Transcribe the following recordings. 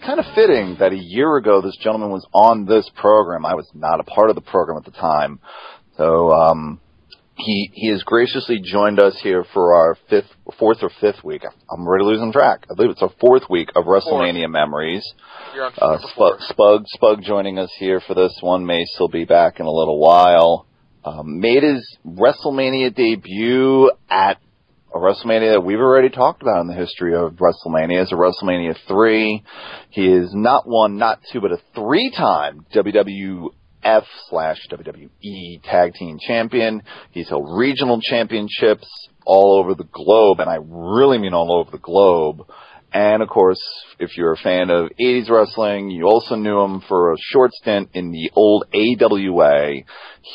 kind of fitting that a year ago this gentleman was on this program. I was not a part of the program at the time. So he has graciously joined us here for our fourth or fifth week. I'm already losing track. I believe it's our fourth week of WrestleMania Memories. You're on Spug joining us here for this one. Mace will be back in a little while. Made his WrestleMania debut at a WrestleMania that we've already talked about in the history of WrestleMania. It's a WrestleMania III. He is not one, not two, but a three-time WWF/WWE Tag Team Champion. He's held regional championships all over the globe, and I really mean all over the globe. And, of course, if you're a fan of 80s wrestling, you also knew him for a short stint in the old AWA.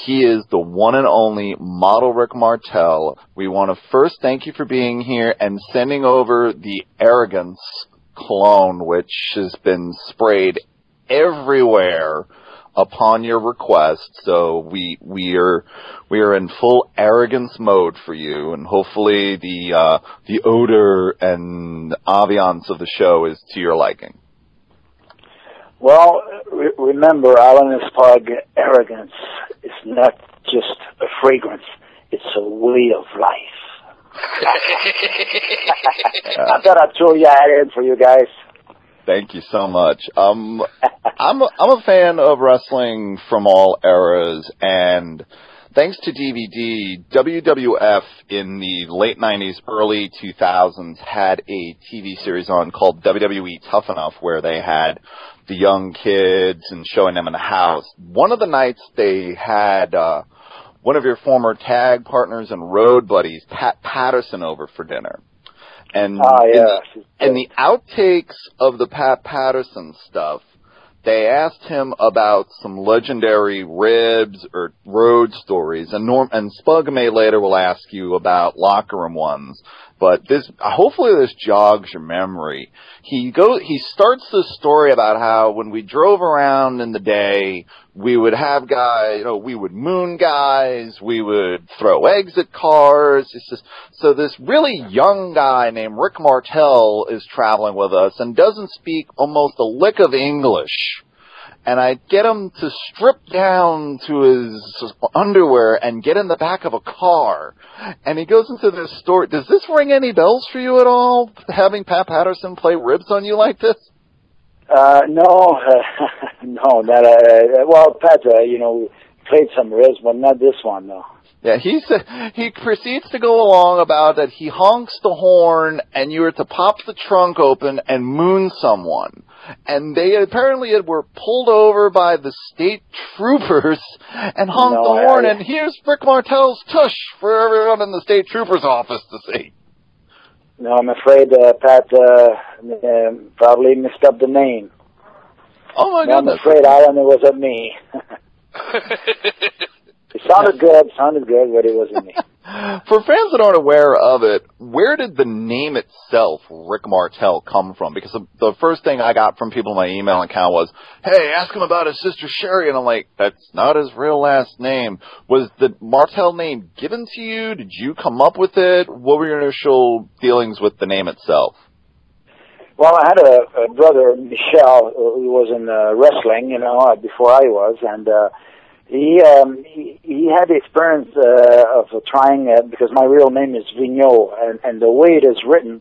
He is the one and only Model Rick Martel. We want to first thank you for being here and sending over the Arrogance cologne, which has been sprayed everywhere upon your request. So we are in full arrogance mode for you, and hopefully the odor and ambiance of the show is to your liking. Well, remember, Alan Spug, arrogance is not just a fragrance; it's a way of life. I thought I'd throw that in for you guys. Thank you so much. I'm a fan of wrestling from all eras, and thanks to DVD, WWF in the late 90s, early 2000s had a TV series on called WWE Tough Enough, where they had the young kids and showing them in the house. One of the nights they had one of your former tag partners and road buddies, Pat Patterson, over for dinner. And in the outtakes of the Pat Patterson stuff, they asked him about some legendary ribs or road stories, and Spug May later will ask you about locker room ones. But hopefully this jogs your memory. He starts this story about how when we drove around in the day, we would have guys, we would moon guys, we would throw eggs at cars. It's just, so this really young guy named Rick Martel is traveling with us and doesn't speak almost a lick of English. And I get him to strip down to his underwear and get in the back of a car. And he goes into this story. Does this ring any bells for you at all, having Pat Patterson play ribs on you like this? No, not, well, Pat, played some ribs, but not this one, though. Yeah, he proceeds to go along about that he honks the horn and you were to pop the trunk open and moon someone. And they apparently were pulled over by the state troopers and honked the horn, and here's Rick Martel's tush for everyone in the state trooper's office to see. No, I'm afraid Pat probably messed up the name. Oh, my goodness. I'm afraid, Alan, it wasn't me. It sounded good, but it wasn't me. For fans that aren't aware of it, where did the name itself, Rick Martel, come from? Because the first thing I got from people in my email account was, hey, ask him about his sister Sherry. And I'm like, that's not his real last name. Was the Martel name given to you? Did you come up with it? What were your initial dealings with the name itself? Well, I had a brother, Michel, who was in wrestling, before I was, and he had the experience of trying because my real name is Vigneault, and the way it is written,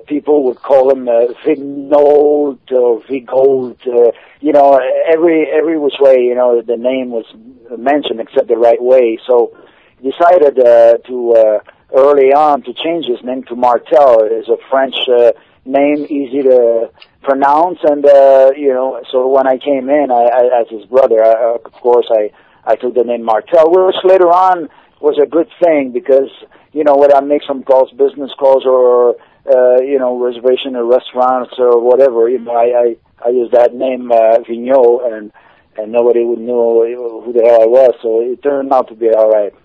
people would call him Vigneault or Vigold, every which way, the name was mentioned except the right way. So he decided to early on to change his name to Martel. It's a French name, easy to pronounce, and so when I came in, I as his brother, of course, I took the name Martel, which later on was a good thing because when I make some calls, business calls, or reservation at restaurants or whatever, I use that name Vigneault, and nobody would know who the hell I was, so it turned out to be all right.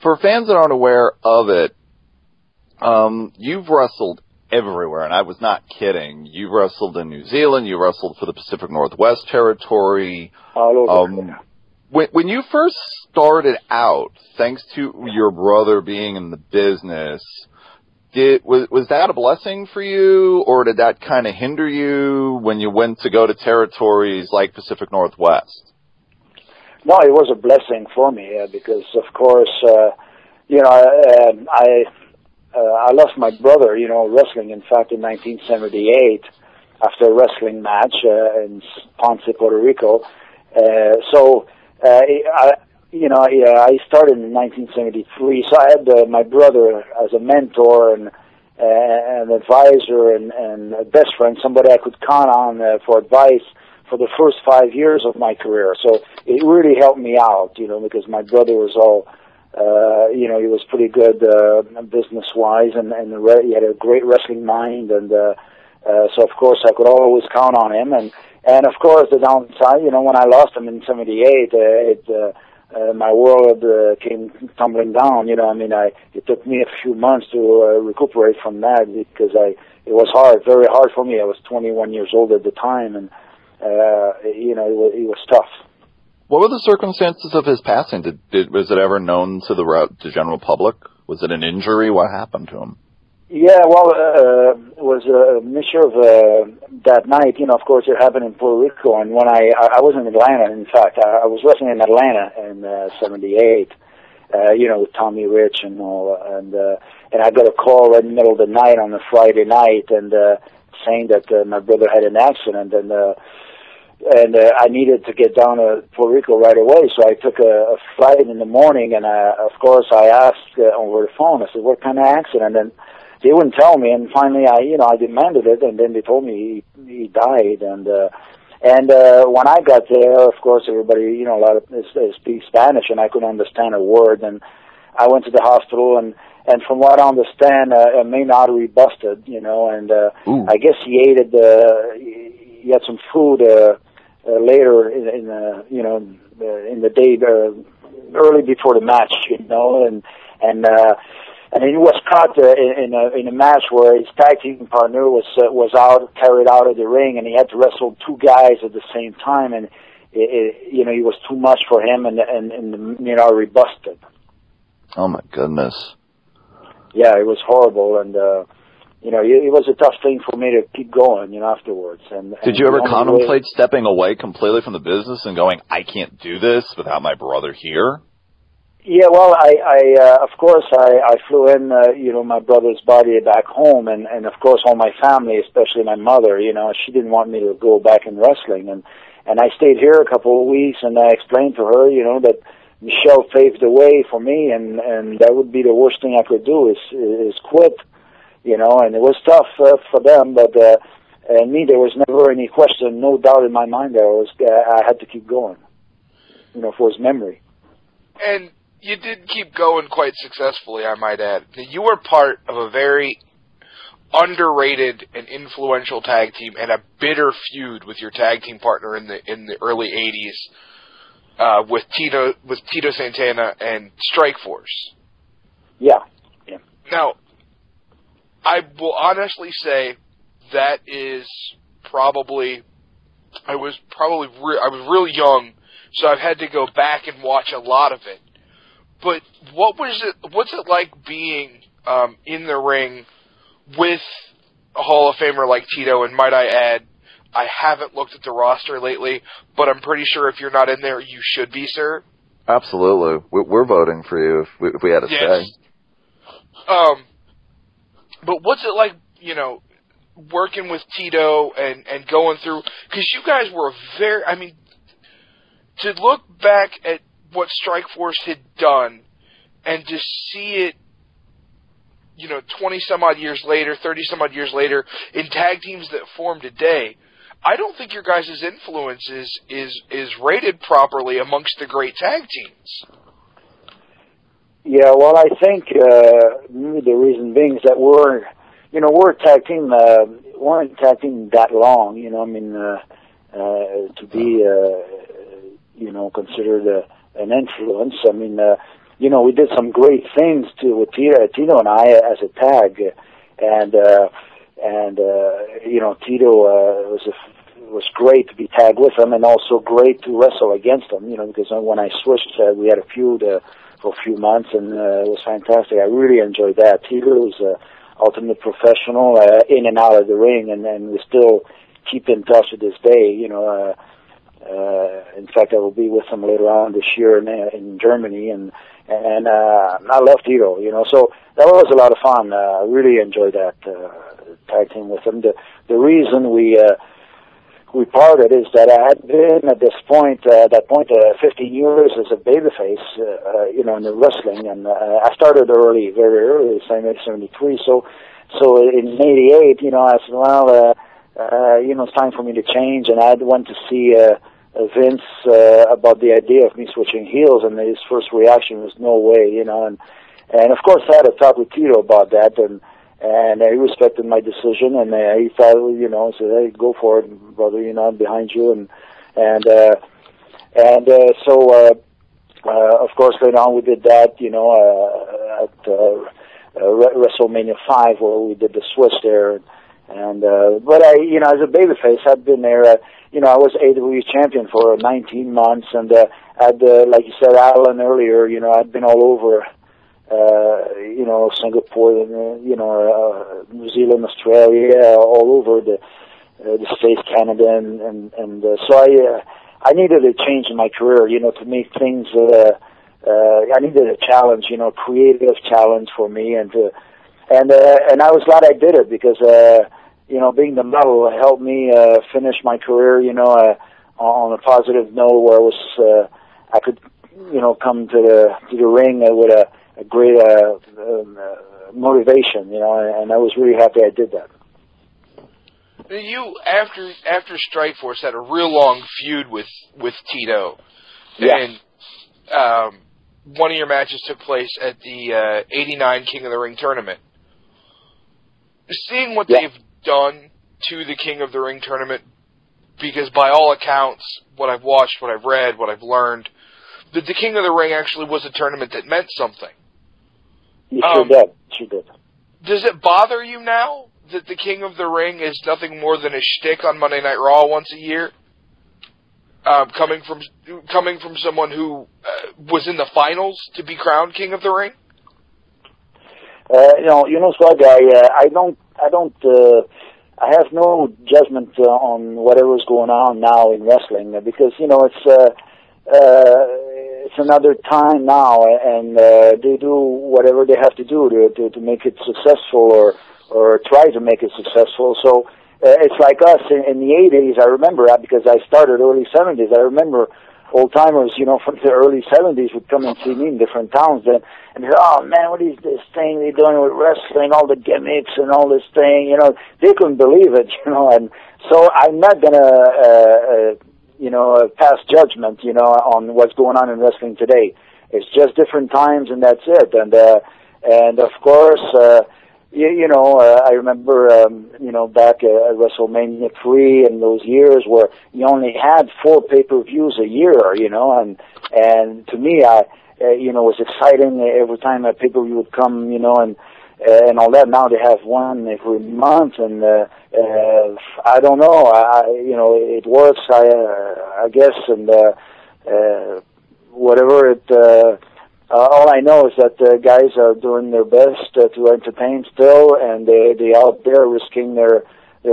For fans that aren't aware of it, you've wrestled everywhere, and I was not kidding. You wrestled in New Zealand. You wrestled for the Pacific Northwest Territory. All over. When you first started out, thanks to your brother being in the business, Was that a blessing for you, or did that kind of hinder you when you went to go to territories like Pacific Northwest? No, it was a blessing for me because, of course, I lost my brother, wrestling, in fact, in 1978 after a wrestling match in Ponce, Puerto Rico. I started in 1973, so I had my brother as a mentor and an advisor and a best friend, somebody I could count on for advice for the first 5 years of my career. So it really helped me out, because my brother was all, he was pretty good business-wise, and he had a great wrestling mind, and so of course I could always count on him. And of course the downside, when I lost him in '78, my world came tumbling down. It took me a few months to recuperate from that because it was hard, very hard for me. I was 21 years old at the time, and it was tough. What were the circumstances of his passing? Was it ever known to the general public? Was it an injury? What happened to him? Yeah, well, it was a mixture of that night. Of course, it happened in Puerto Rico, and when I was in Atlanta. In fact, I was wrestling in Atlanta in '78. With Tommy Rich and all, and I got a call right in the middle of the night on a Friday night, and saying that my brother had an accident, and I needed to get down to Puerto Rico right away. So I took a flight in the morning, and of course I asked over the phone. I said, "What kind of accident?" And they wouldn't tell me, and finally I demanded it, and then they told me he died. And when I got there, of course, everybody, a lot of speak Spanish, and I couldn't understand a word. And I went to the hospital, and from what I understand, a main artery busted, and I guess he ate it. He had some food later in the day, early before the match, and he was caught in a match where his tag team partner was carried out of the ring, and he had to wrestle two guys at the same time, and he was too much for him, and the artery busted. Oh my goodness! Yeah, it was horrible, and it was a tough thing for me to keep going, afterwards. And did you ever contemplate stepping away completely from the business and going, "I can't do this without my brother here"? Yeah, well, of course, I flew in, my brother's body back home, and of course, all my family, especially my mother, she didn't want me to go back in wrestling, and I stayed here a couple of weeks, and I explained to her, that Michelle paved the way for me, and that would be the worst thing I could do is quit, and it was tough for them, but and me, there was never any question, no doubt in my mind that I had to keep going, for his memory. And you did keep going quite successfully, I might add. You were part of a very underrated and influential tag team and a bitter feud with your tag team partner in the early '80s with Tito Santana and Strikeforce. Yeah. Now, I will honestly say that is probably I was really young, so I've had to go back and watch a lot of it. But what's it like being in the ring with a Hall of Famer like Tito? And might I add, I haven't looked at the roster lately, but I'm pretty sure if you're not in there, you should be, sir. Absolutely. We're voting for you if we had a say. But what's it like, working with Tito and going through... Because you guys were to look back at what Strikeforce had done, and to see it, 20-some-odd years later, 30-some-odd years later, in tag teams that form today, I don't think your guys' influence is rated properly amongst the great tag teams. Yeah, well, I think maybe the reason being is that we're a tag team, weren't tag team that long, to be, considered an influence. We did some great things with Tito and I as a tag, and Tito was great to be tagged with him, and also great to wrestle against him. Because when I switched, we had a feud for a few months, and it was fantastic. I really enjoyed that. Tito was ultimate professional in and out of the ring, and we still keep in touch to this day. You know, in fact, I will be with him later on this year in Germany, and I love Tito. You know, so that was a lot of fun. I really enjoyed that tag team with him. The reason we parted is that I had been at that point 15 years as a babyface, you know, in the wrestling, and I started early, very early, 1973. So in '88, you know, I said, well, you know, it's time for me to change, and I went to see Vince about the idea of me switching heels, and his first reaction was no way, you know, and of course I had a talk with Tito about that, and he respected my decision, and he thought, you know, said, hey, go for it, brother, you know, I'm behind you, so of course later on we did that, you know, at Wrestlemania V, where we did the switch there, but I, you know, as a babyface, I'd been there. You know, I was AEW champion for 19 months, and I'd, like you said, Alan earlier, you know, I'd been all over, you know, Singapore, you know, New Zealand, Australia, all over the States, Canada, and so I needed a change in my career, you know, to make things. I needed a challenge, you know, creative challenge for me, and I was glad I did it because. You know, being the model helped me finish my career, you know, on a positive note where I could, you know, come to the ring with a great motivation, you know, and I was really happy I did that. You, after Strikeforce, had a real long feud with Tito. Yeah. And one of your matches took place at the '89 King of the Ring tournament. Seeing what they've done to the King of the Ring tournament, because by all accounts, what I've watched, what I've read, what I've learned, that the King of the Ring actually was a tournament that meant something. You sure did. She did. Does it bother you now that the King of the Ring is nothing more than a shtick on Monday Night Raw once a year? Coming from someone who was in the finals to be crowned King of the Ring? You know, Slug, I have no judgment on whatever's going on now in wrestling because, you know, it's another time now, and they do whatever they have to do to make it successful or try to make it successful. So it's like us in the 80s. I remember that because I started early 70s. I remember old timers, you know, from the early 70s would come and see me in different towns and say, oh man, what is this thing they're doing with wrestling, all the gimmicks and all this thing, you know, they couldn't believe it, you know, and so I'm not gonna, you know, pass judgment, you know, on what's going on in wrestling today. It's just different times and that's it, and of course, you know, I remember, you know, back at WrestleMania III in those years where you only had 4 pay-per-views a year, you know, and to me, you know, it was exciting every time a pay-per-view would come, you know, and all that. Now they have one every month, and I don't know, you know, it works, I guess, and whatever it. All I know is that the guys are doing their best to entertain still, and they out there risking their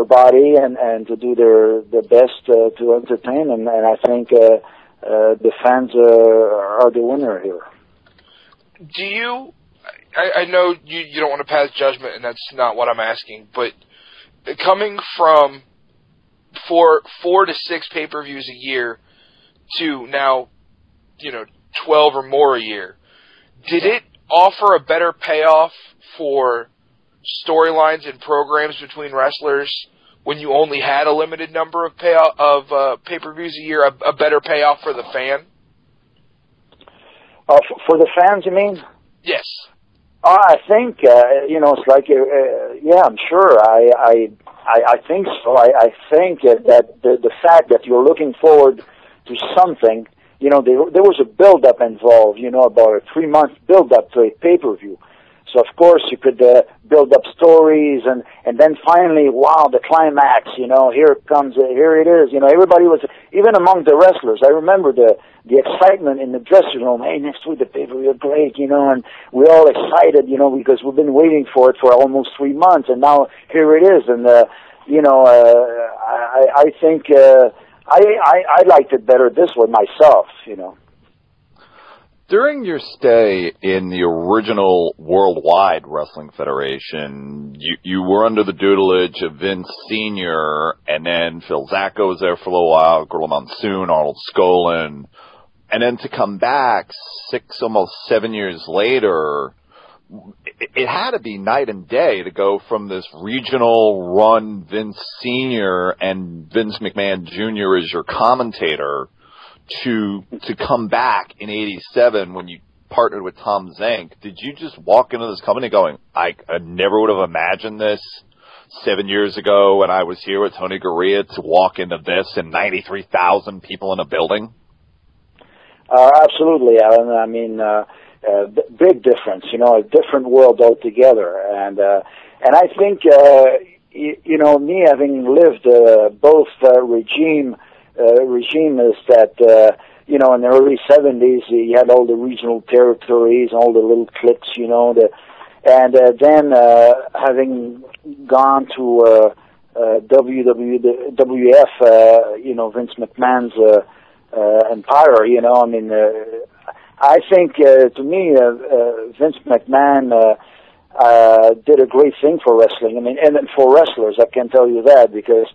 body and to do their best to entertain, and I think the fans are the winner here. Do you? I know you don't want to pass judgment, and that's not what I'm asking, but coming from four to 6 pay-per-views a year to now, you know, 12 or more a year. Did it offer a better payoff for storylines and programs between wrestlers when you only had a limited number of pay-per-views a year, a better payoff for the fan? For the fans, you mean? Yes. I think, you know, it's like, yeah, I'm sure. I think so. I think that the fact that you're looking forward to something, you know, there was a build-up involved, you know, about a 3-month build-up to a pay-per-view. So of course you could build up stories, and then finally, wow, the climax, you know, here it is. You know, everybody was, even among the wrestlers, I remember the excitement in the dressing room. Hey, next week the pay-per-view, great, you know, and we're all excited, you know, because we've been waiting for it for almost 3 months, and now here it is. And you know, I think I liked it better this way myself, you know. During your stay in the original Worldwide Wrestling Federation, you were under the tutelage of Vince Snr, and then Phil Zacco was there for a little while, Gorilla Monsoon, Arnold Skolin, and then to come back 6, almost 7 years later, it had to be night and day to go from this regional run Vince Sr. and Vince McMahon Jr. as your commentator to come back in '87 when you partnered with Tom Zenk. Did you just walk into this company going, I never would have imagined this 7 years ago when I was here with Tony Gurria to walk into this and 93,000 people in a building? Absolutely, Alan. I mean, big difference, you know, a different world altogether. And I think, you know, me having lived both regime is that, you know, in the early 70s, you had all the regional territories, all the little cliques, you know, and then having gone to WWF, you know, Vince McMahon's empire, you know, I mean, I think, to me, Vince McMahon did a great thing for wrestling. I mean, and for wrestlers, I can tell you that, because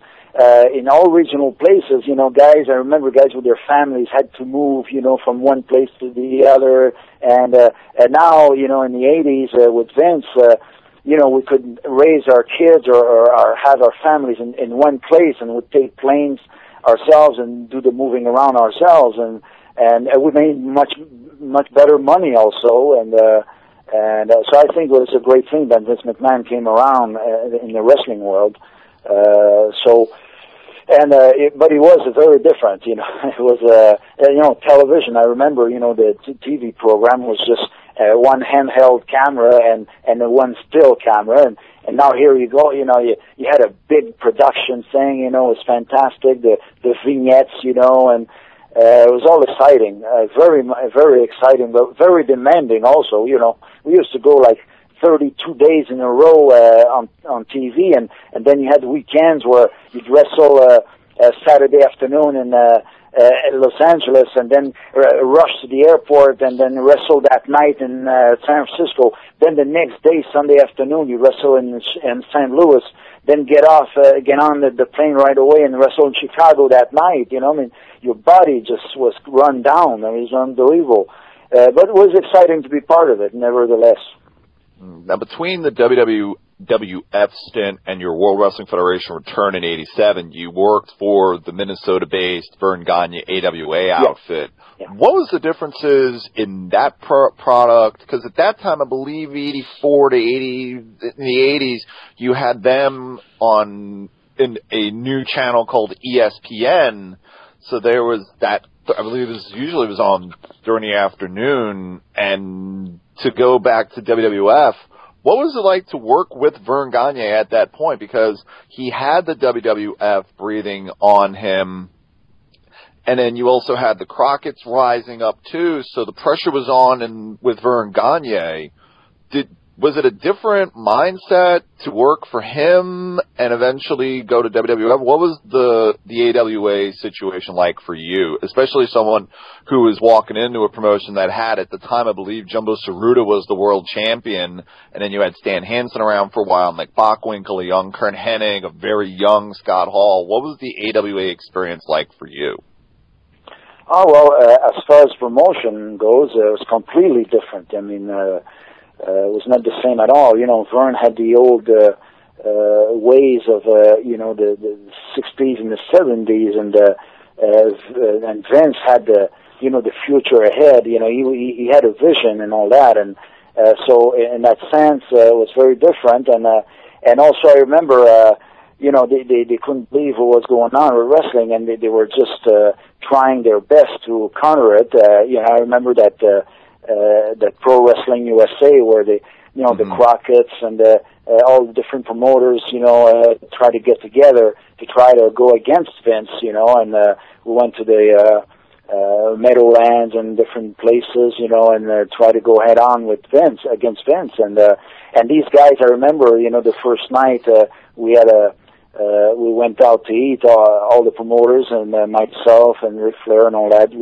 in all regional places, you know, guys, I remember guys with their families had to move, you know, from one place to the other, and now, you know, in the 80s with Vince, you know, we could raise our kids or have our families in one place, and we'd take planes ourselves and do the moving around ourselves, and we made much better money also, and so I think it was a great thing that Vince McMahon came around in the wrestling world. But it was very different, you know. It was, you know, television. I remember, you know, the TV program was just one handheld camera and one still camera, and now here you go, you know, you had a big production thing, you know, it was fantastic, the vignettes, you know, and it was all exciting, very exciting, but very demanding also, you know. We used to go like 32 days in a row on TV, and then you had weekends where you'd wrestle Saturday afternoon in Los Angeles, and then rush to the airport, and then wrestle that night in San Francisco. Then the next day, Sunday afternoon, you wrestle in St. Louis. Then get on the plane right away and wrestle in Chicago that night. You know, I mean, your body just was run down. I mean, it was unbelievable. But it was exciting to be part of it, nevertheless. Now, between the WWF stint and your World Wrestling Federation return in '87, you worked for the Minnesota-based Verne Gagne AWA outfit. Yeah. What was the differences in that product? Because at that time, I believe 84 to 80, in the 80s, you had them on in a new channel called ESPN. So there was that. I believe it was on during the afternoon, and to go back to WWF, what was it like to work with Verne Gagne at that point? Because he had the WWF breathing on him, and then you also had the Crockett's rising up too, so the pressure was on with Verne Gagne. Was it a different mindset to work for him and eventually go to WWF? What was the AWA situation like for you, especially someone who was walking into a promotion that had, at the time, I believe, Jumbo Tsuruta was the world champion, and then you had Stan Hansen around for a while, Nick Bockwinkel, a young Kurt Hennig, a very young Scott Hall. What was the AWA experience like for you? Oh, well, as far as promotion goes, it was completely different. I mean, it was not the same at all. You know, Verne had the old ways of, you know, the 60s and the 70s, and Vince had the, you know, the future ahead. You know, he had a vision and all that, and so in that sense, it was very different. And also I remember, you know, they couldn't believe what was going on with wrestling, and they were just trying their best to counter it. You know, I remember that Pro Wrestling USA, where the Crockett's and all the different promoters, try to get together to try to go against Vince, and we went to the Meadowlands and different places, and try to go head on with against Vince, and these guys, I remember, the first night we went out to eat, all the promoters and myself and Ric Flair and all that,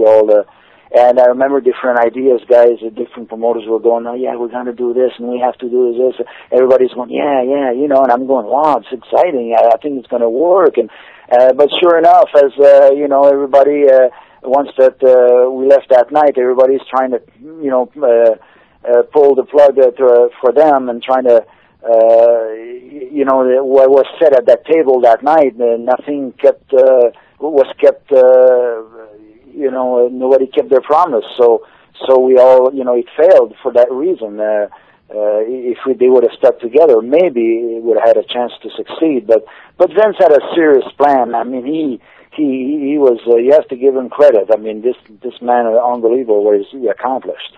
and I remember different ideas, guys, different promoters were going, oh yeah, we're going to do this and we have to do this. Everybody's going, yeah, and I'm going, wow, it's exciting. I think it's going to work. And but sure enough, as everybody, once that we left that night, everybody's trying to, pull the plug for them and trying to, what was said at that table that night, nothing was kept. Nobody kept their promise, so we all, it failed for that reason. If they would have stuck together, maybe it would have had a chance to succeed. But Vince had a serious plan. I mean, he was. You have to give him credit. I mean, this man, unbelievable what he accomplished.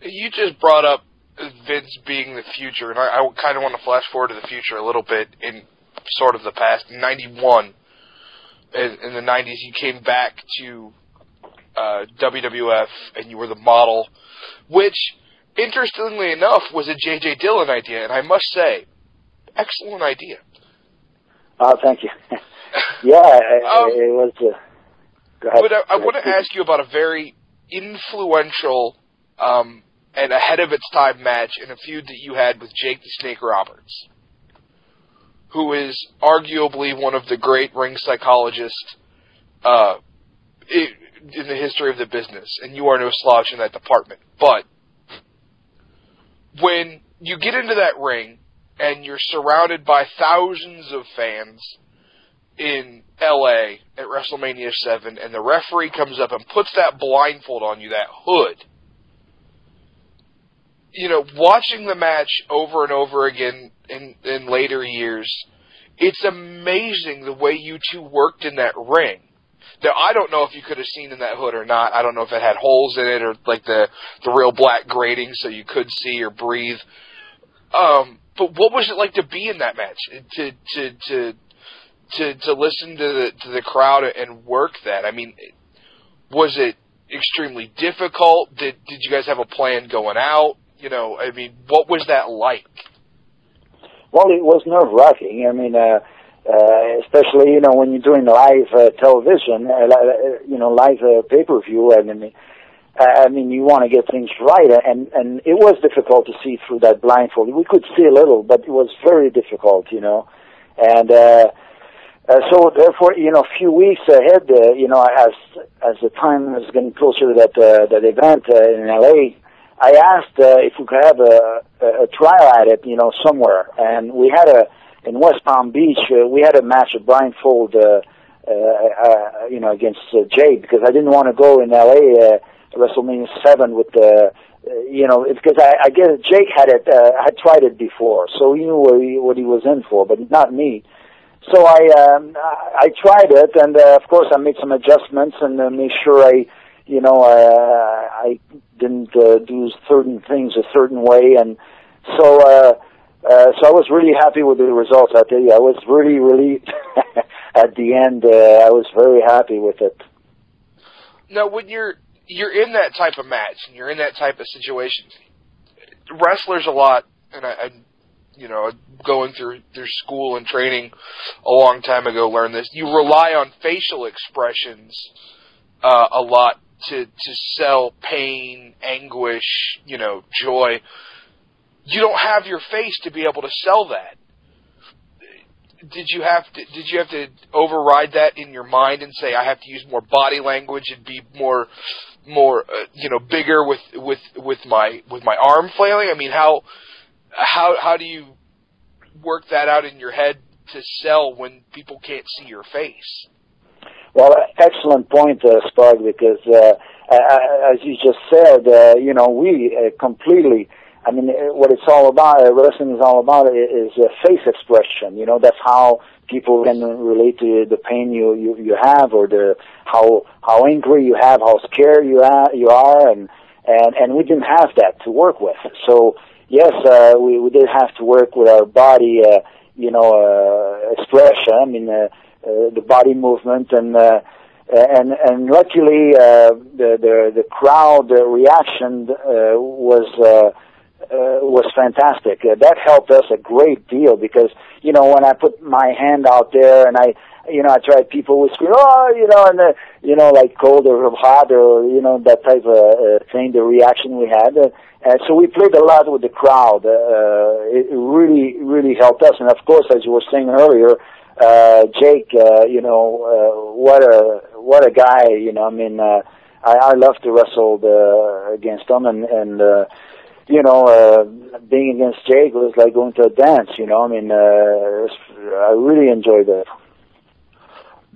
You just brought up Vince being the future, and I kind of want to flash forward to the future a little bit in sort of the past. In '91. In the 90s, you came back to WWF, and you were the model, which, interestingly enough, was a J.J. Dillon idea, and I must say, excellent idea. Oh, thank you. Yeah, it was... go ahead. But I want to ask you about a very influential and ahead-of-its-time match in a feud that you had with Jake the Snake Roberts, who is arguably one of the great ring psychologists in the history of the business, and you are no slouch in that department. But when you get into that ring and you're surrounded by thousands of fans in L.A. at WrestleMania VII, and the referee comes up and puts that blindfold on you, that hood, watching the match over and over again in later years, it's amazing the way you two worked in that ring. Now, I don't know if you could have seen in that hood or not. I don't know if it had holes in it or like the real black grating so you could see or breathe. But what was it like to be in that match? To listen to the crowd and work that? I mean, was it extremely difficult? Did you guys have a plan going out? What was that like? Well, it was nerve-wracking. I mean, especially, when you're doing live television, live pay-per-view, I mean, you want to get things right, and it was difficult to see through that blindfold. We could see a little, but it was very difficult, and so therefore, a few weeks ahead, as the time was getting closer to that event in LA, I asked if we could have a trial at it, somewhere. And we had in West Palm Beach, we had a match of blindfold, against Jake, because I didn't want to go in LA, WrestleMania VII with because I guess Jake had tried it before, so he knew what he was in for, but not me. So I tried it, and of course I made some adjustments and made sure I didn't do certain things a certain way, and so I was really happy with the results. I tell you, I was really, really at the end. I was very happy with it. Now, when you're in that type of match and you're in that type of situation, wrestlers a lot, and I going through their school and training a long time ago, learned this. You rely on facial expressions a lot to sell pain, anguish, joy. You don't have your face to be able to sell that. Did you have to override that in your mind and say, I have to use more body language and be more bigger with my arm flailing? I mean, how do you work that out in your head to sell when people can't see your face? Well, excellent point, Spug, because as you just said, we completely, I mean, what it's all about, wrestling is all about, is face expression. That's how people can relate to the pain you have, or how angry you have, how scared you are, and and we didn't have that to work with. So yes, we did have to work with our body, expression. I mean, the body movement, and luckily the crowd reaction was fantastic. That helped us a great deal because when I put my hand out there and I tried, people would scream, like cold or hot or that type of thing. The reaction we had, and so we played a lot with the crowd. It really, really helped us. And of course, as you were saying earlier, Jake, what a guy. I love to wrestle against him, and being against Jake was like going to a dance. I really enjoyed it.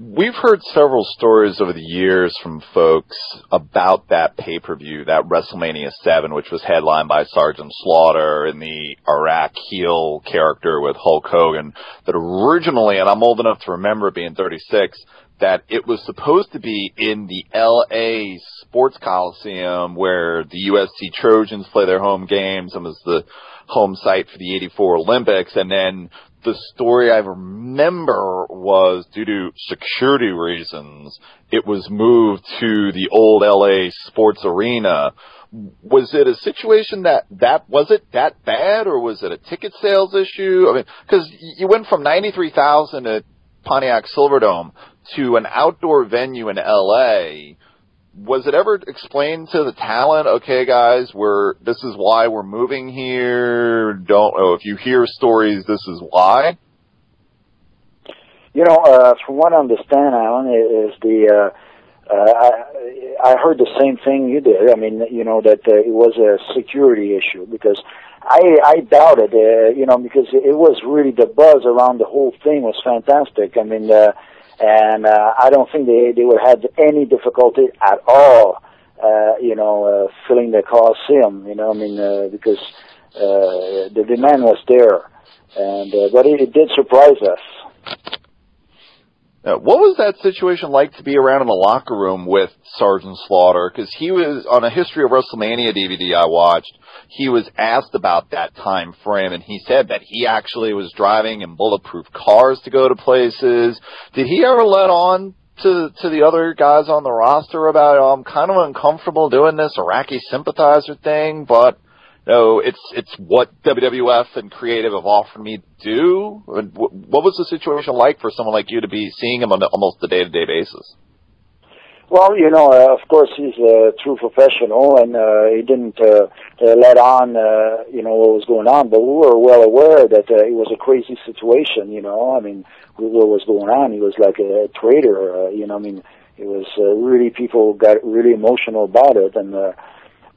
We've heard several stories over the years from folks about that pay-per-view, that WrestleMania VII, which was headlined by Sgt Slaughter and the Iraq heel character with Hulk Hogan, that originally, and I'm old enough to remember it being 36, that it was supposed to be in the L.A. Sports Coliseum where the USC Trojans play their home games and was the home site for the '84 Olympics. And then the story I remember was due to security reasons, it was moved to the old L.A. Sports Arena. Was it a situation that was it that bad, or was it a ticket sales issue? I mean, because you went from 93,000 at Pontiac Silverdome to an outdoor venue in L.A. Was it ever explained to the talent, okay, guys, this is why we're moving here? Don't know. If you hear stories, this is why? From what I understand, Alan, is I heard the same thing you did. I mean, that it was a security issue, because I doubted, because it was really, the buzz around the whole thing was fantastic. I mean, and I don't think they would have any difficulty at all, filling the Coliseum, because the demand was there. And but it did surprise us. What was that situation like to be around in the locker room with Sgt Slaughter? Because he was, on a History of WrestleMania DVD I watched, he was asked about that time frame, and he said that he actually was driving in bulletproof cars to go to places. Did he ever let on to the other guys on the roster about, I'm kind of uncomfortable doing this Iraqi sympathizer thing, but no, it's what WWF and creative have offered me to do? What was the situation like for someone like you to be seeing him on almost a day-to-day basis? Well, of course, he's a true professional, and he didn't let on, what was going on. But we were well aware that it was a crazy situation, I mean, what was going on. He was like a traitor, it was really, people got really emotional about it, and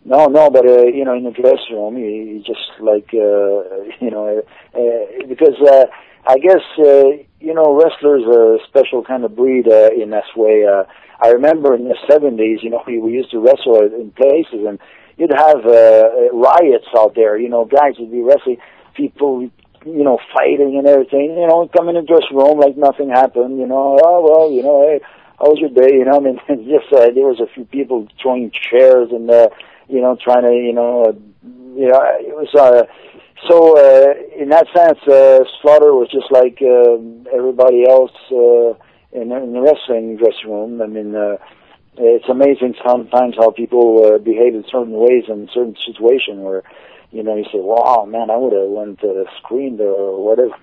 No, but in the dressing room, he just like because I guess wrestlers are a special kind of breed in this way. I remember in the 70s, we used to wrestle in places, and you'd have riots out there. Guys would be wrestling, people, fighting and everything. Come in the dressing room like nothing happened. Hey, how was your day? Just there was a few people throwing chairs and. Trying to, it was, so, in that sense, Slaughter was just like, everybody else, in the wrestling dressing room. I mean, it's amazing sometimes how people, behave in certain ways in certain situations where, you say, wow, man, I would have went to screamed or whatever,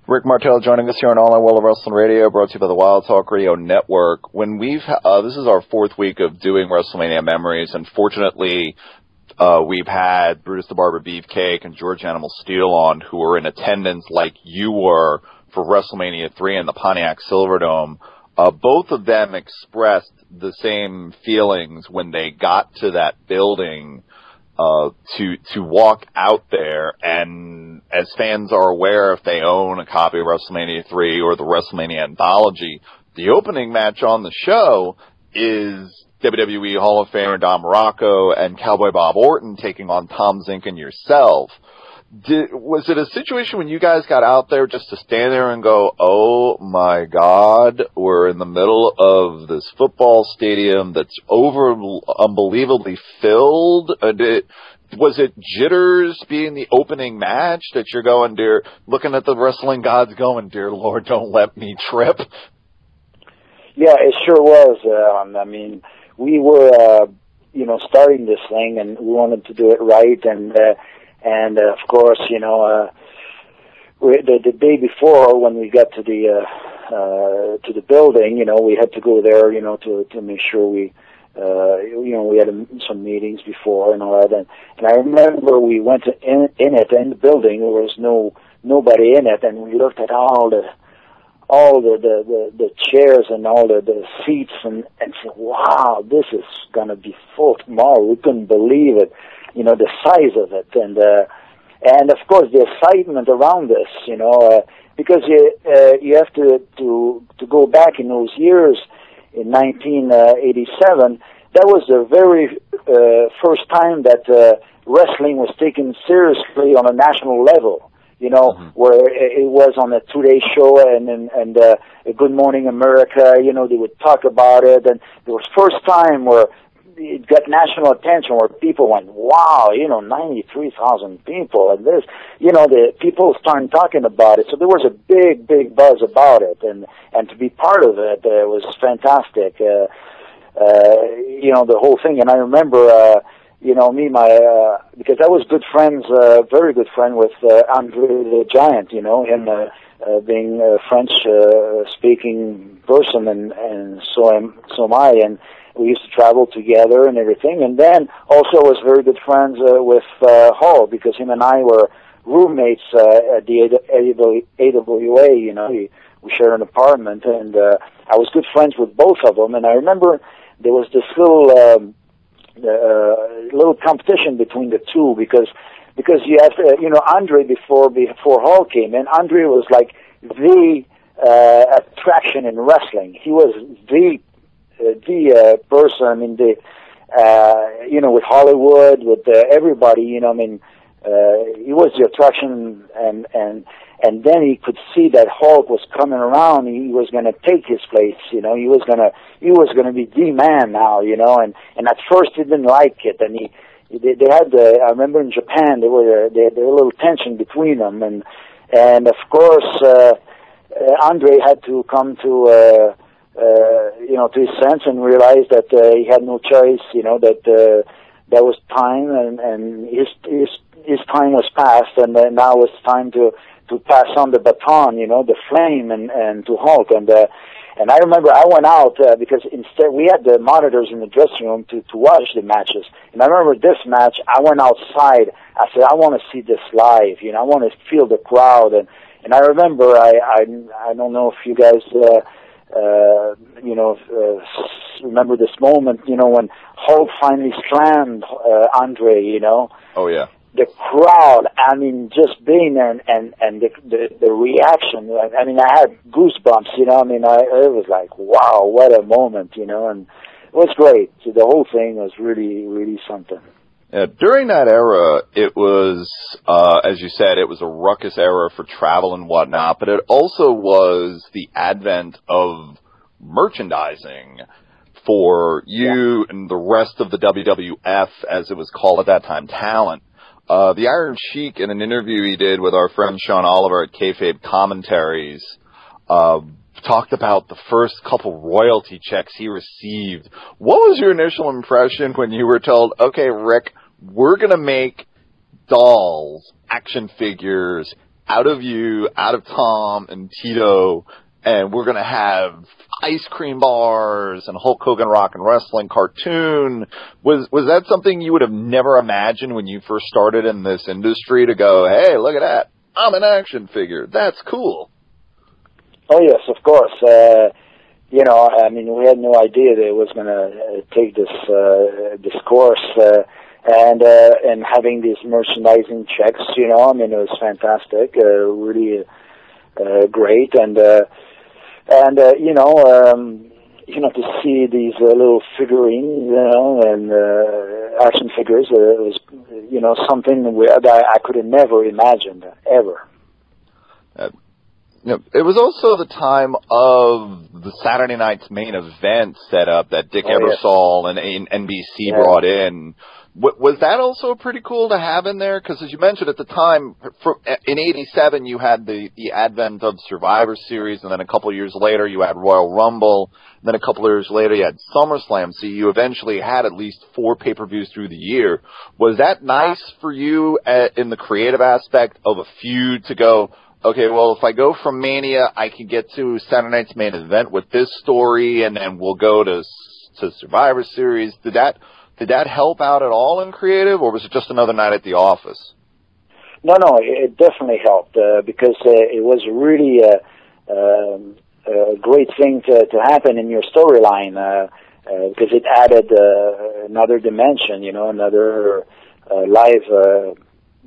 Rick Martel joining us here on All in World of Wrestling Radio, brought to you by the Wild Talk Radio Network. When this is our fourth week of doing WrestleMania Memories, and fortunately, we've had Brutus the Barber Beefcake and George Animal Steel on, who were in attendance like you were for WrestleMania III in the Pontiac Silverdome. Both of them expressed the same feelings when they got to that building. To walk out there, and as fans are aware, if they own a copy of WrestleMania 3 or the WrestleMania Anthology, the opening match on the show is WWE Hall of Famer Don Morocco and Cowboy Bob Orton taking on Tom Zenk and yourself. Was it a situation when you guys got out there just to stand there and go, oh my God, we're in the middle of this football stadium that's unbelievably filled? Was it jitters being the opening match that you're going, looking at the wrestling gods going, dear Lord, don't let me trip? Yeah, it sure was. I mean, we were, starting this thing, and we wanted to do it right, and of course, the day before when we got to the building, we had to go there, to make sure we had some meetings before and all that. And I remember we went in the building. There was nobody in it, and we looked at all the chairs and all the seats and said, wow, this is going to be full tomorrow. We couldn't believe it, the size of it. And of course the excitement around this, because you have to go back in those years. In 1987, that was the very first time that wrestling was taken seriously on a national level. Where it was on a Today Show and Good Morning America. They would talk about it, and it was first time where it got national attention, where people went, wow, 93,000 people, and this, the people started talking about it. So there was a big, big buzz about it, and to be part of it was fantastic. The whole thing. And I remember, because I was good friends, very good friend with Andre the Giant, him being a French speaking person, and so am I, and we used to travel together and everything. And then also was very good friends with Hall, because him and I were roommates at the AWA. We shared an apartment, and I was good friends with both of them. And I remember there was this little competition between the two, because you have Andre before Hall came in. Andre was like the attraction in wrestling. He was the person. I mean, with Hollywood, with everybody. He was the attraction, and then he could see that Hulk was coming around. He was going to take his place. He was going to be the man now. And at first he didn't like it, and they had I remember in Japan there was a little tension between them, and of course Andre had to come to his sense and realize that he had no choice. That was time, and his time was past, and now it's time to pass on the baton, the flame, and to Hulk. And I remember I went out because instead we had the monitors in the dressing room to watch the matches. And I remember this match, I went outside. I said, I want to see this live. I want to feel the crowd. And I remember I don't know if you guys remember this moment. When Hulk finally slammed Andre. Oh yeah. The crowd, just being there and the reaction. I had goosebumps, it was like, wow, what a moment, and it was great. So the whole thing was really, really something. Yeah, during that era, it was, as you said, it was a ruckus era for travel and whatnot, but it also was the advent of merchandising for you and the rest of the WWF, as it was called at that time, talent. The Iron Sheik, in an interview he did with our friend Sean Oliver at Kayfabe Commentaries, talked about the first couple royalty checks he received. What was your initial impression when you were told, okay, Rick, we're going to make dolls, action figures, out of you, out of Tom and Tito, and we're going to have ice cream bars and Hulk Hogan Rock and Wrestling cartoon? Was that something you would have never imagined when you first started in this industry, to go, hey, look at that, I'm an action figure, that's cool? Oh yes, of course. We had no idea that it was going to take this course, and having these merchandising checks. It was fantastic, really great, to see these little figurines, and action figures. It was, something that I could have never imagined, ever. It was also the time of the Saturday Night's Main Event setup that Dick Ebersol and NBC brought in. Was that also pretty cool to have in there? Because as you mentioned at the time, in '87 you had the advent of Survivor Series, and then a couple of years later you had Royal Rumble, and then a couple of years later you had SummerSlam, so you eventually had at least 4 pay-per-views through the year. Was that nice for you in the creative aspect of a feud to go, okay, well, if I go from Mania, I can get to Saturday Night's Main Event with this story, and then we'll go to Survivor Series? Did that help out at all in creative, or was it just another night at the office? No, it definitely helped because it was really a great thing to happen in your storyline because it added another dimension, another live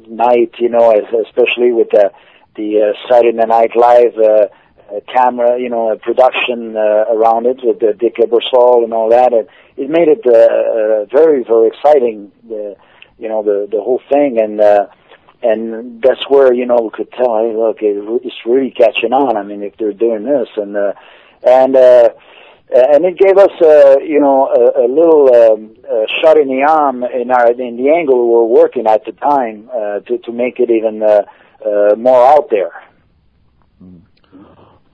night, especially with the Saturday Night Live camera, production around it with Dick Ebersol and all that. And it made it very, very exciting, the whole thing. And that's where, we could tell, hey, look, it's really catching on. I mean, if they're doing this. And it gave us, a little shot in the arm in the angle we were working at the time to make it even more out there.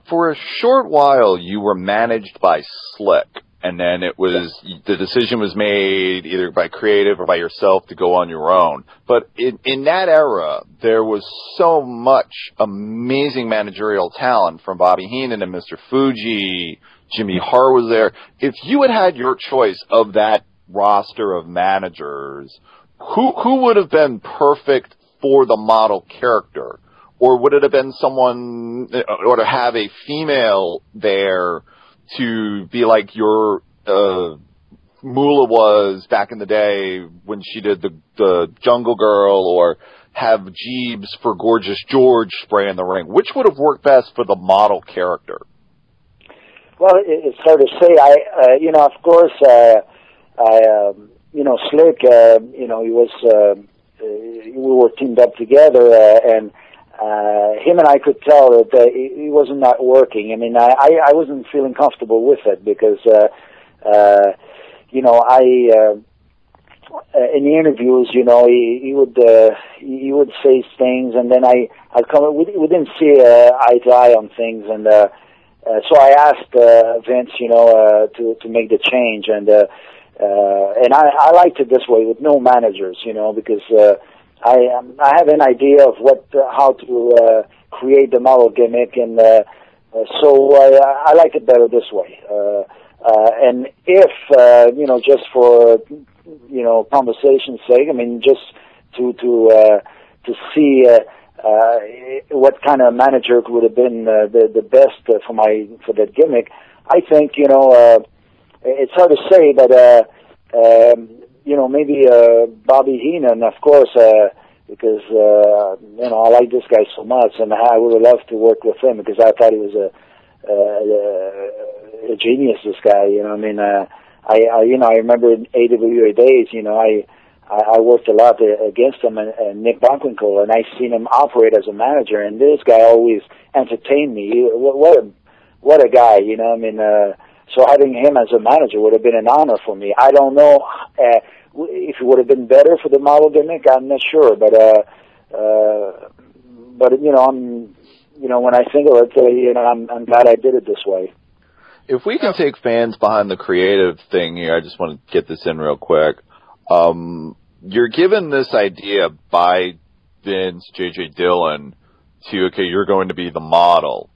For a short while, you were managed by Slick, and then the decision was made either by creative or by yourself to go on your own. But in that era, there was so much amazing managerial talent from Bobby Heenan and Mr. Fuji. Jimmy Hart was there. If you had your choice of that roster of managers, who would have been perfect for the model character? Or would it have been someone, or to have a female there to be like your Moolah was back in the day when she did the Jungle Girl, or have Jeeves for Gorgeous George spray in the ring? Which would have worked best for the model character? Well, it's hard to say. Of course, Slick, he was, we were teamed up together, and him and I could tell that he wasn't not working. I mean, I wasn't feeling comfortable with it because, in the interviews, he would say things, and then I'd come. We didn't see eye to eye on things, and so I asked Vince, to make the change, and I liked it this way with no managers, because I have an idea of how to create the model gimmick, and so I like it better this way. And if just for conversation's sake, I mean, just to see what kind of manager would have been the best for that gimmick, I think it's hard to say, but maybe Bobby Heenan, of course, because I like this guy so much, and I would have loved to work with him because I thought he was a genius. This guy, I remember in AWA days, I worked a lot against him and Nick Bockwinkel, and I seen him operate as a manager, and this guy always entertained me. What a guy, So having him as a manager would have been an honor for me. I don't know if it would have been better for the model gimmick. I'm not sure, but when I think of it, I'm glad I did it this way. If we can take fans behind the creative thing here, I just want to get this in real quick. You're given this idea by Vince, J.J. Dillon, okay, you're going to be the model.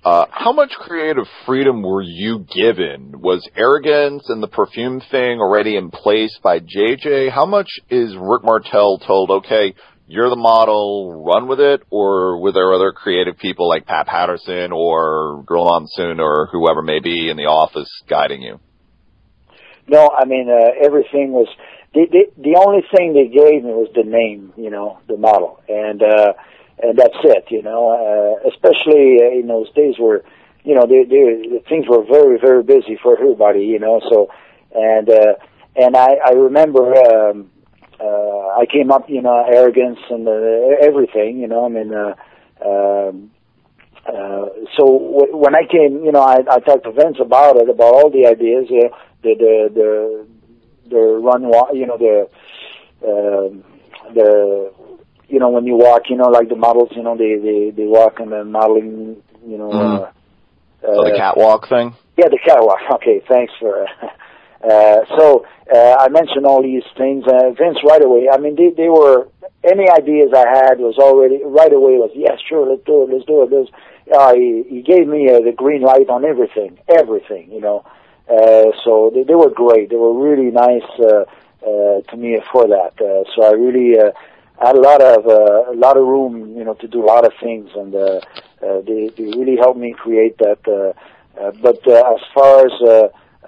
How much creative freedom were you given? Was arrogance and the perfume thing already in place by JJ? How much is Rick Martel told, okay, you're the model, run with it? Or were there other creative people like Pat Patterson or Girl Monsoon or whoever may be in the office guiding you? No, I mean, everything was, the only thing they gave me was the name, the model. And that's it, especially in those days where, things were very, very busy for everybody, so, and and I remember I came up, arrogance and everything, I mean. So when I came, I talked to Vince about all the ideas, the run, when you walk, like the models, they walk on the modeling, the catwalk thing? Yeah, the catwalk. Okay, thanks for... So I mentioned all these things. Vince, right away, I mean, they were... Any ideas I had was already... Right away was, yes, sure, let's do it. He gave me the green light on everything, so they were great. They were really nice to me for that. So I really... I had a lot of room, to do a lot of things, and they really helped me create that. But as far as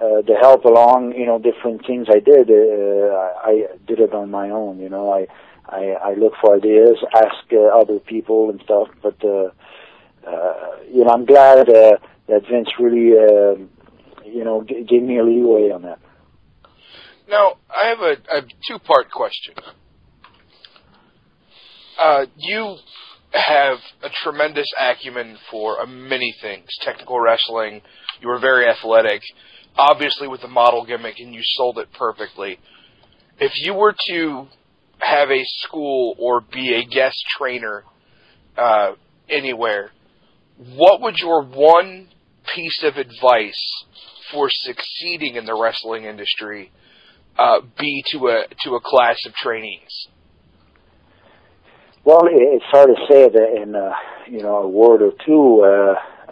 the help along, different things I did it on my own. I look for ideas, ask other people and stuff. But I'm glad that Vince really, gave me a leeway on that. Now I have a two-part question. You have a tremendous acumen for many things. Technical wrestling, you were very athletic, obviously with the model gimmick, and you sold it perfectly. If you were to have a school or be a guest trainer anywhere, what would your one piece of advice for succeeding in the wrestling industry be to a class of trainees? Well, it's hard to say that in a word or two.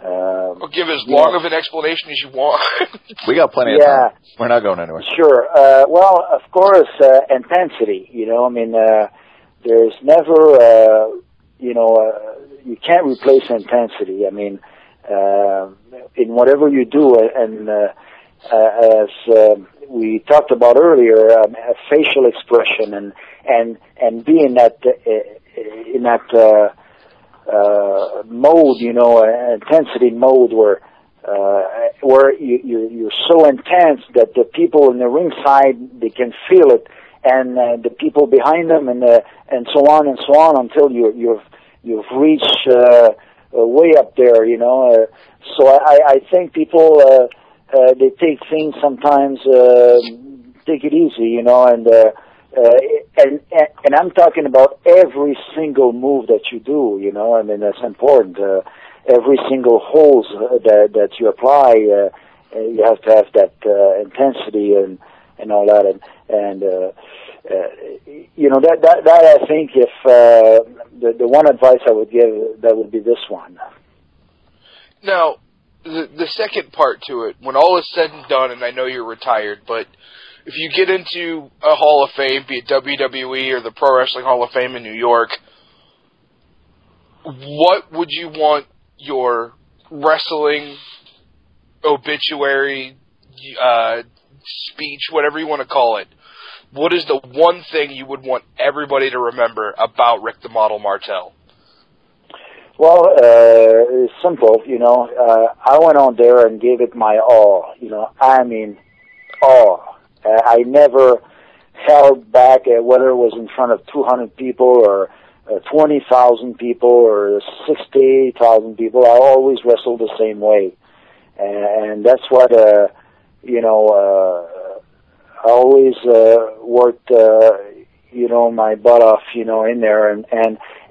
Well, give as long of an explanation as you want. We got plenty of time. We're not going anywhere. Sure. Well, of course, intensity. I mean, there's never, you can't replace intensity. I mean, in whatever you do, and as we talked about earlier, facial expression and being that. In that mode, intensity mode, where you're so intense that the people in the ringside, they can feel it, and the people behind them, and so on until you've reached way up there, So I think people they take things sometimes take it easy, and I'm talking about every single move that you do, I mean, that's important. Every single hose that you apply, you have to have that intensity and all that. And that I think if the one advice I would give, that would be this one. Now, the second part to it, when all is said and done, and I know you're retired, but if you get into a Hall of Fame, be it WWE or the Pro Wrestling Hall of Fame in New York, what would you want your wrestling obituary, speech, whatever you want to call it, what is the one thing you would want everybody to remember about Rick the Model Martel? Well, it's simple, I went on there and gave it my all, I mean, all. I never held back, whether it was in front of 200 people or 20,000 people or 60,000 people. I always wrestled the same way, and that's what I always worked my butt off in there, and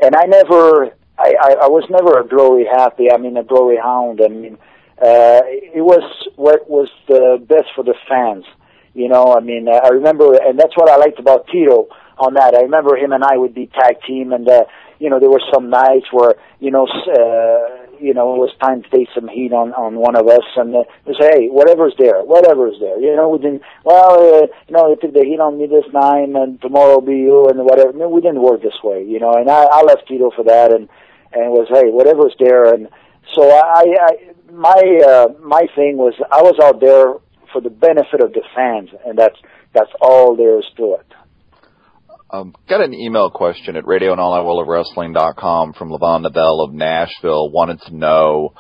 I never I was never a glory happy. I mean, a glory hound. I mean, it was what was the best for the fans. I mean, I remember, and that's what I liked about Tito on that. I remember him and I would be tag team, and there were some nights where it was time to take some heat on one of us, and we say, hey, whatever's there. We didn't. You took the heat on me this night, and tomorrow will be you, and whatever. No, we didn't work this way, And I left Tito for that, and it was, hey, whatever's there, and so my thing was I was out there for the benefit of the fans, and that's all there is to it. Got an email question at radio@alliworldofwrestling.com from Levon Nabel of Nashville. Wanted to know,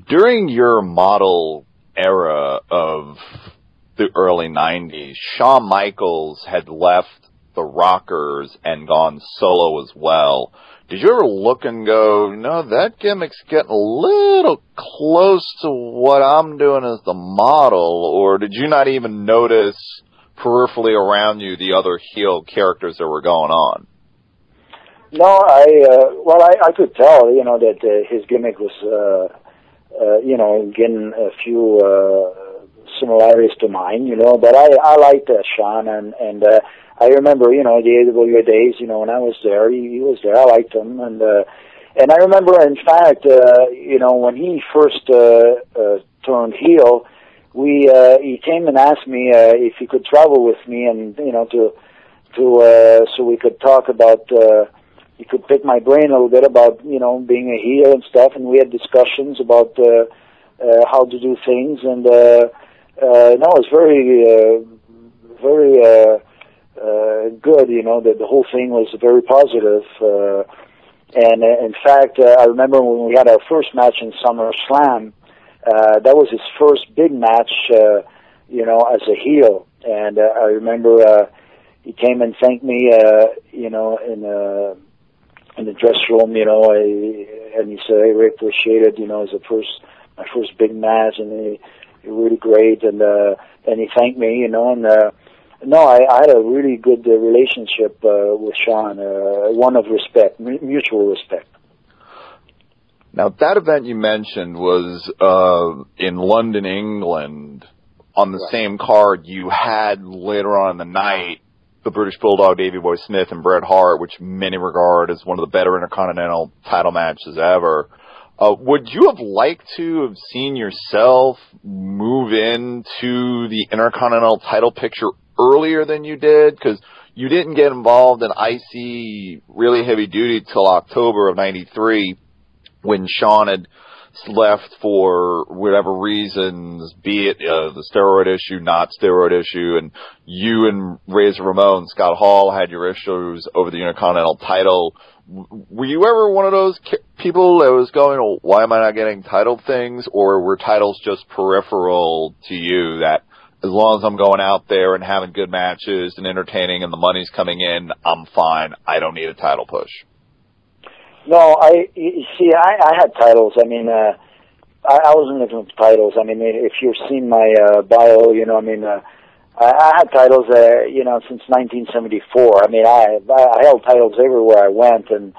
during your model era of the early 90s, Shawn Michaels had left the Rockers and gone solo as well. Did you ever look and go, no, that gimmick's getting a little close to what I'm doing as the model, or did you not even notice peripherally around you the other heel characters that were going on? No, I could tell, that his gimmick was, getting a few similarities to mine, but I liked Shawn, and I remember, the AWA days, when I was there, he was there, I liked him, and I remember, in fact, when he first turned heel, he came and asked me if he could travel with me, and, so we could talk about, he could pick my brain a little bit about, being a heel and stuff, and we had discussions about how to do things, and no, it was very good, that the whole thing was very positive, and in fact, I remember when we had our first match in SummerSlam, that was his first big match, as a heel, and I remember he came and thanked me, in the dress room, and he said, "I really appreciate it, as my first big match, and you're really great," and he thanked me, and no, I had a really good relationship with Shawn, one of respect, mutual respect. Now, that event you mentioned was in London, England. On the same card, you had later on in the night the British Bulldog, Davey Boy Smith, and Bret Hart, which many regard as one of the better Intercontinental title matches ever. Would you have liked to have seen yourself move into the Intercontinental title picture earlier than you did? Because you didn't get involved in IC really heavy duty till October of '93, when Shawn had left for whatever reasons, be it the steroid issue, not steroid issue, and you and Razor Ramon, Scott Hall had your issues over the Intercontinental title. Were you ever one of those people that was going, oh, why am I not getting title things, or were titles just peripheral to you, that as long as I'm going out there and having good matches and entertaining and the money's coming in, I'm fine, I don't need a title push? No, you see, I had titles. I mean, I wasn't looking for titles. I mean, if you've seen my bio, I had titles, since 1974. I mean, I held titles everywhere I went, and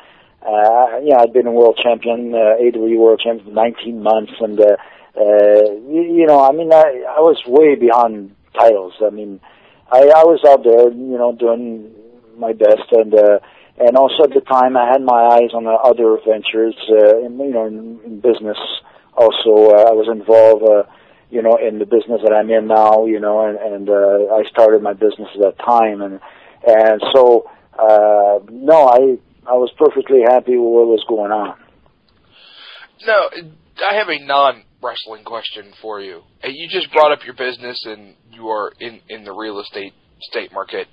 I'd been a world champion, AW world champion for 19 months, and I was way beyond titles. I mean, I was out there, doing my best, and also at the time, I had my eyes on other ventures, in business. Also, I was involved, in the business that I'm in now, and I started my business at that time, and so, no, I was perfectly happy with what was going on. No, I have a non-wrestling question for you. You just brought up your business, and you are in the real estate market.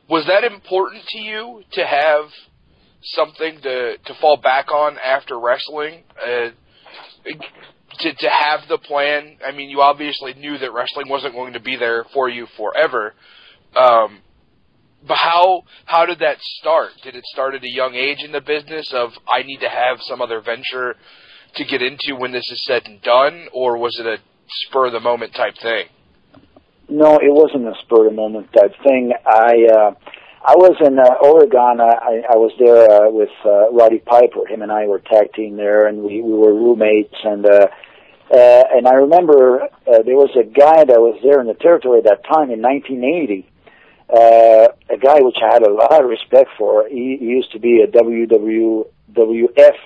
Was that important to you to have something to fall back on after wrestling? To have the plan? I mean, you obviously knew that wrestling wasn't going to be there for you forever. But how did that start? Did it start at a young age in the business of, I need to have some other venture to get into when this is said and done? Or was it a spur-of-the-moment type thing? No, it wasn't a spur-of-the-moment type thing. I was in Oregon. I was there with Roddy Piper. Him and I were tag team there, and we were roommates. And I remember there was a guy that was there in the territory at that time in 1980. A guy which I had a lot of respect for. He used to be a WWF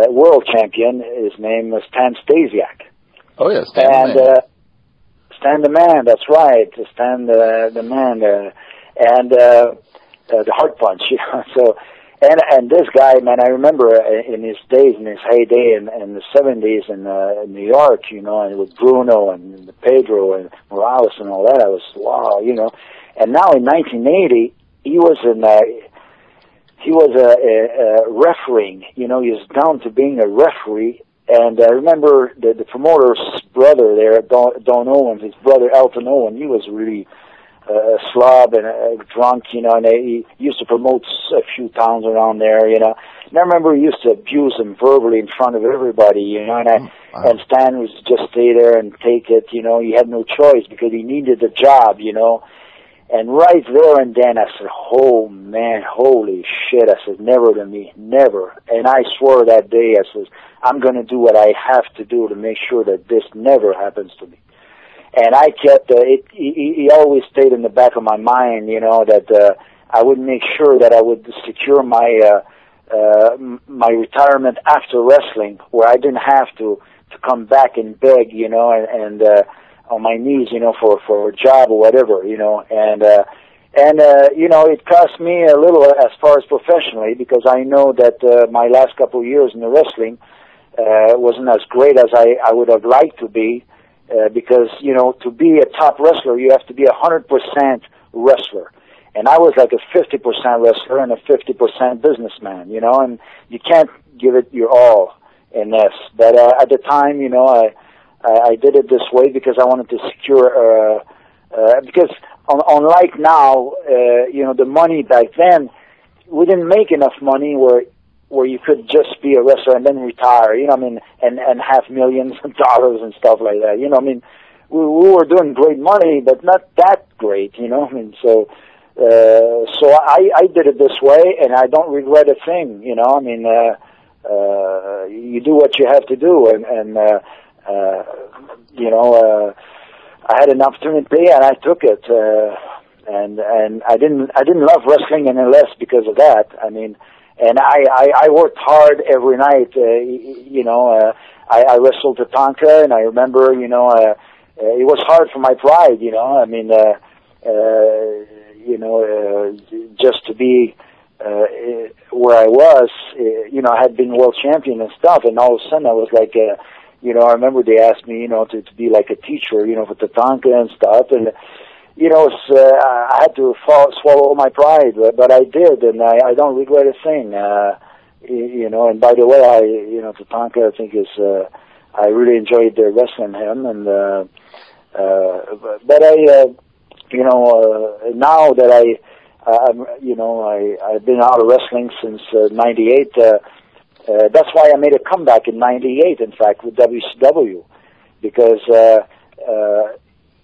world champion. His name was Stan Stasiak. Oh yes, Stan the Man, that's right. Stan the Man, and the Heart Punch, So, and this guy, man, I remember in his days, in his heyday, in the 70s in New York, and with Bruno and Pedro and Morales and all that, I was wow, And now in 1980, he was a refereeing. He was down to being a referee. And I remember the promoters brother there, Don Owen, his brother Elton Owen. He was really a slob and a drunk, you know, and he used to promote a few towns around there, you know. And I remember he used to abuse him verbally in front of everybody, you know, and Stan was just stay there and take it, you know. He had no choice because he needed the job, you know. And right there and then I said, oh man, holy shit. I said, never to me, never. And I swore that day, I said, I'm going to do what I have to do to make sure that this never happens to me. And I kept, he always stayed in the back of my mind, you know, that I would make sure that I would secure my my retirement after wrestling, where I didn't have to come back and beg, you know, and on my knees, you know, for a job or whatever, you know, and you know, it cost me a little as far as professionally, because I know that my last couple of years in the wrestling wasn't as great as I would have liked to be. Because, you know, to be a top wrestler, you have to be 100% wrestler. And I was like a 50% wrestler and a 50% businessman, you know, and you can't give it your all in this. But at the time, you know, I did it this way because I wanted to secure, because unlike now, you know, the money back then, we didn't make enough money where you could just be a wrestler and then retire, you know, I mean, and have millions of dollars and stuff like that, you know, I mean, we were doing great money, but not that great, you know, I mean, so I did it this way, and I don't regret a thing, you know, I mean, you do what you have to do, and you know, I had an opportunity, and I took it, and I didn't love wrestling any less because of that, I mean. And I worked hard every night, you know, I wrestled Tatanka, and I remember, you know, it was hard for my pride, you know, I mean, you know, just to be, where I was, you know, I had been world champion and stuff, and all of a sudden I was like, you know, I remember they asked me, you know, to be like a teacher, you know, for Tatanka and stuff, and, you know, I had to swallow my pride, but I did, and I don't regret a thing. You know, and by the way, you know, Tatanka, I think is, I really enjoyed wrestling him, and but I, you know, now that I'm, you know, I've been out of wrestling since '98. That's why I made a comeback in '98, in fact, with WCW, because.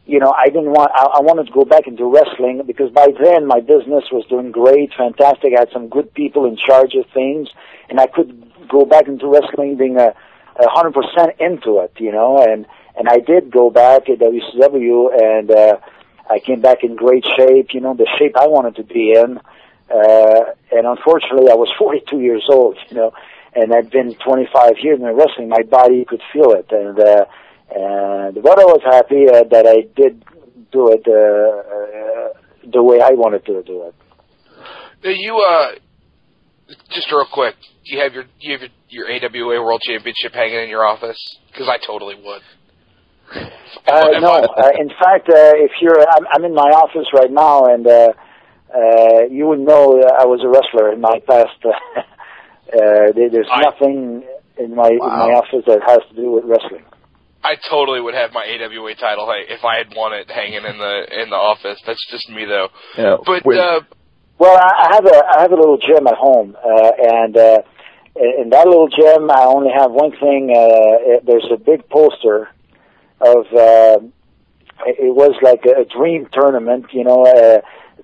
You know, I wanted to go back into wrestling, because by then my business was doing great, fantastic. I had some good people in charge of things, and I could go back into wrestling being 100% into it, you know, and I did go back at WCW, and I came back in great shape, you know, the shape I wanted to be in, and unfortunately I was 42 years old, you know, and I'd been 25 years in wrestling. My body could feel it, but I was happy that I did do it the way I wanted to do it. Now you, just real quick, do you have your AWA World Championship hanging in your office? Because I totally would. No, in fact, if I'm in my office right now, and you would know I was a wrestler in my past. There's nothing in my office that has to do with wrestling. I totally would have my AWA title if I had won it hanging in the office. That's just me, though. Yeah, but well, I have a little gym at home, and in that little gym, I only have one thing. There's a big poster of. It was like a dream tournament, you know.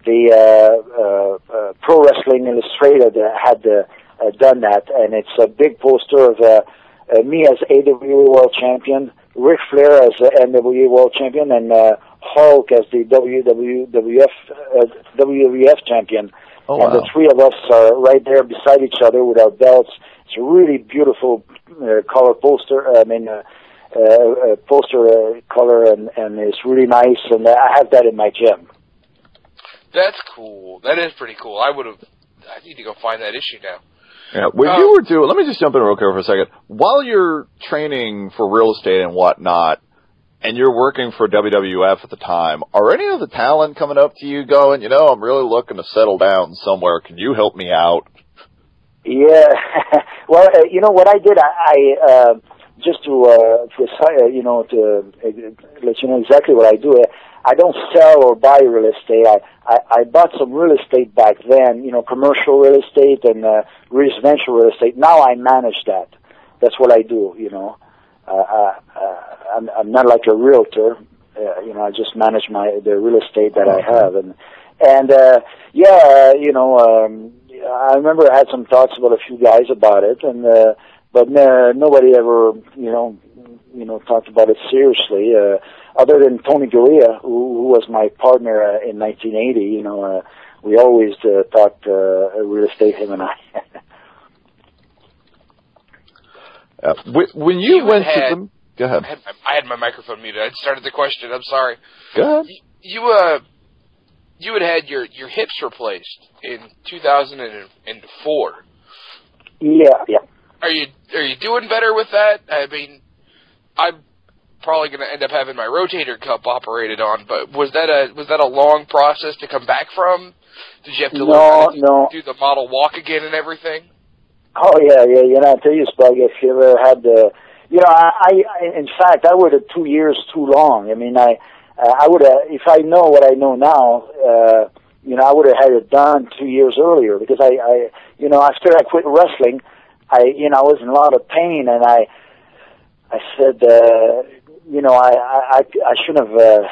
The Pro Wrestling Illustrated had done that, and it's a big poster of me as AWA World Champion, Ric Flair as the NWA World Champion, and Hulk as the WWF Champion. Oh, and wow. The three of us are right there beside each other with our belts. It's a really beautiful color poster. I mean, poster color, and it's really nice. And I have that in my gym. That's cool. That is pretty cool. I need to go find that issue now. Yeah, when you were doing, let me just jump in real quick for a second. While you're training for real estate and whatnot, and you're working for WWF at the time, are any of the talent coming up to you going, you know, I'm really looking to settle down somewhere. Can you help me out? Yeah. Well, you know what I did? just to let you know exactly what I do. I don't sell or buy real estate. I bought some real estate back then, commercial real estate and residential real estate. Now I manage that. That's what I do. I'm not like a realtor. I just manage the real estate that I have, I remember I had some talks about a few guys about it, but nobody ever talked about it seriously. Other than Tony Gurria, who was my partner in 1980, we always talked real estate, him and I. When you went to them, go ahead. I had my microphone muted. I started the question. I'm sorry. Go ahead. You had your hips replaced in 2004. Yeah. Are you doing better with that? I mean, I'm probably going to end up having my rotator cuff operated on, but was that a long process to come back from? Did you have to learn how to do the model walk again and everything? Oh yeah. I tell you, Spug, if you ever had the, in fact, I would have 2 years too long. I mean, I would have, if I know what I know now, I would have had it done 2 years earlier, because I after I quit wrestling, I was in a lot of pain, and I said, I shouldn't have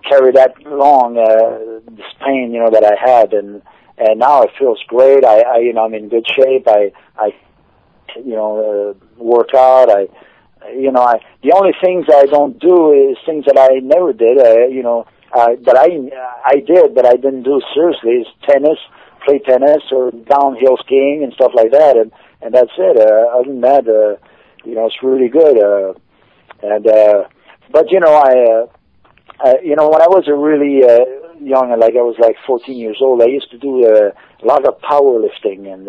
carried that long, this pain, that I had, and now it feels great. I'm in good shape. I work out. The only things I don't do is things that I never did, but I did, but I didn't do seriously, is tennis, play tennis, or downhill skiing and stuff like that, and that's it. Other than that, it's really good. But when I was a really young, like I was like 14 years old, I used to do a lot of powerlifting and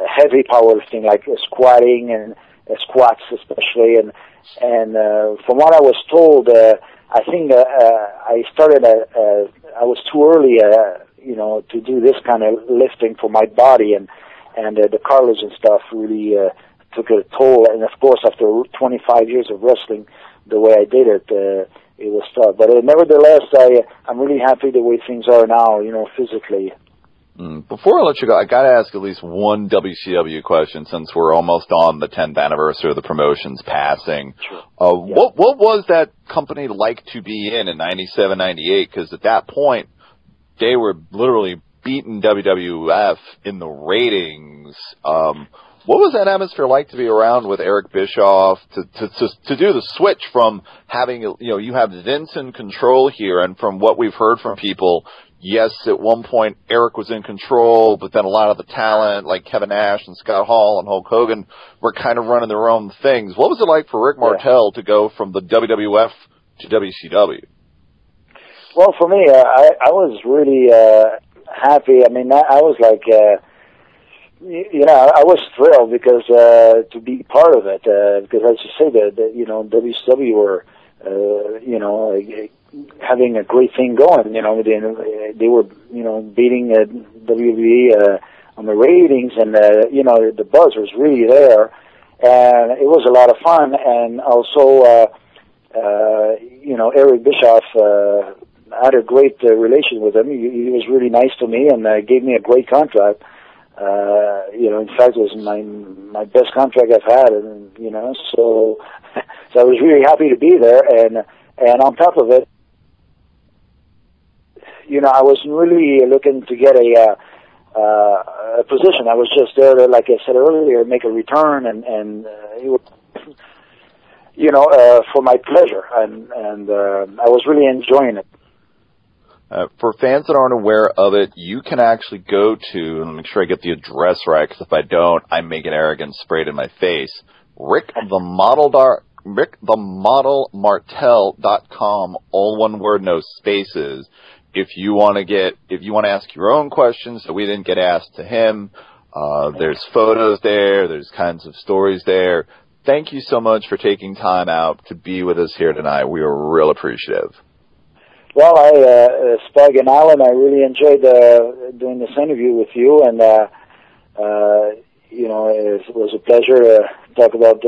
heavy powerlifting, like squatting and squats especially, and from what I was told, I think I started. I was too early, to do this kind of lifting for my body, and the cartilage and stuff really took a toll. And of course, after 25 years of wrestling, the way I did it, it was tough. But nevertheless, I'm really happy the way things are now, physically. Before I let you go, I got to ask at least one WCW question, since we're almost on the 10th anniversary of the promotion's passing. Sure. What was that company like to be in 97, 98? Because at that point, they were literally beating WWF in the ratings. What was that atmosphere like to be around with Eric Bischoff, to do the switch from having, you have Vince in control here, and from what we've heard from people, yes, at one point Eric was in control, but then a lot of the talent, like Kevin Nash and Scott Hall and Hulk Hogan, were kind of running their own things. What was it like for Rick Martel to go from the WWF to WCW? Well, for me, I was really happy. I mean, I was like, I was thrilled because to be part of it, because as you say, WCW were, having a great thing going. They were, beating WWE on the ratings, and the buzz was really there, and it was a lot of fun. And also, Eric Bischoff, I had a great relation with him. He was really nice to me and gave me a great contract. In fact, it was my best contract I've had, and so I was really happy to be there. And on top of it, I wasn't really looking to get a position. I was just there to, like I said earlier, make a return, and it was, for my pleasure, and I was really enjoying it. For fans that aren't aware of it, you can actually go to, and make sure I get the address right, because if I don't, I may get arrogant sprayed in my face. rickthemodelmartel.com, all one word, no spaces. If you want to ask your own questions that we didn't get asked to him, there's photos there, there's kinds of stories there. Thank you so much for taking time out to be with us here tonight. We are real appreciative. Well, Spug and Alan, I really enjoyed doing this interview with you, and it was a pleasure to talk about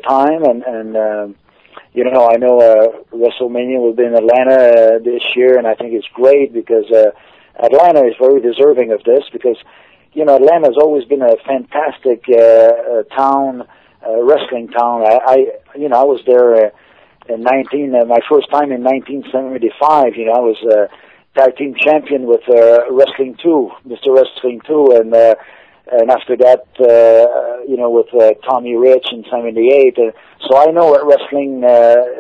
time, and you know, I know WrestleMania will be in Atlanta this year, and I think it's great because Atlanta is very deserving of this because, you know, Atlanta has always been a fantastic town, wrestling town. You know, I was there in my first time in 1975. You know, I was tag team champion with Wrestling 2, Mr. Wrestling 2, and after that, you know, with Tommy Rich in '78. So I know what wrestling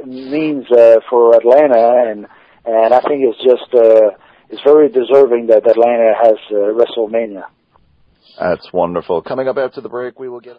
means for Atlanta, and I think it's just it's very deserving that Atlanta has WrestleMania. That's wonderful. Coming up after the break, we will get